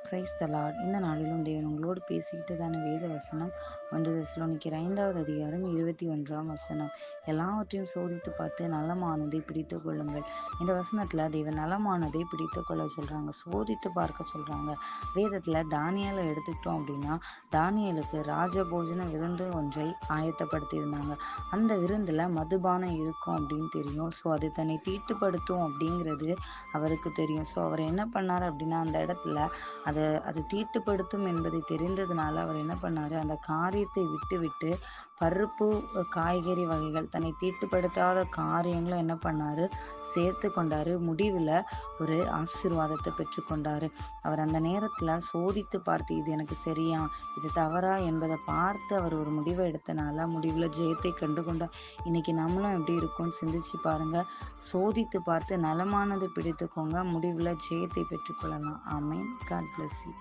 Praise the Lord. இந்த நாளிலும் தேவன் உங்களோடு பேசிக்கிட்டு தானே வேத வசனம் 1 தெசலோனிக்கேயர் 5வது அதிகாரம் 21ஆம் வசனம். எல்லாவற்றையும் சோதித்து பார்த்து நலமானதை பிடித்து கொள்ளுங்கள். இந்த வசனத்துல தேவன் நலமானதை பிடித்து கொள்ள சொல்றாங்க, சோதித்து பார்க்க சொல்றாங்க. வேதத்துல தானியேலை எடுத்துக்கிட்டோம் அப்படின்னா, தானியேலுக்கு ராஜபோஜன விருந்து ஒன்றை ஆயத்தப்படுத்தி இருந்தாங்க. அந்த விருந்துல மதுபானம் இருக்கும் அப்படின்னு தெரியும். ஸோ அது தன்னை தீட்டுப்படுத்தும் அப்படிங்கிறது அவருக்கு தெரியும். ஸோ அவர் என்ன பண்ணார் அப்படின்னா, அந்த இடத்துல அது தீட்டுப்படுத்தும் என்பதை தெரிந்ததுனால அவர் என்ன பண்ணாரு, அந்த காரியத்தை விட்டு பருப்பு காய்கறி வகைகள் தன்னை தீட்டுப்படுத்தாத காரியங்களை என்ன பண்ணாரு, சேர்த்து கொண்டாரு. முடிவுல ஒரு ஆசீர்வாதத்தை பெற்றுக்கொண்டாரு. அவர் அந்த நேரத்துல சோதித்து பார்த்து இது எனக்கு சரியா இது தவறா என்பதை பார்த்து அவர் ஒரு முடிவை எடுத்தனால முடிவுல ஜெயத்தை கண்டு கொண்டார். இன்னைக்கு நம்மளும் எப்படி இருக்கும்னு சிந்திச்சு பாருங்க. சோதித்து பார்த்து நலமானது பிடித்துக்கோங்க, முடிவுல ஜெயத்தை பெற்றுக்கொள்ளலாம். ஆமென். God bless you.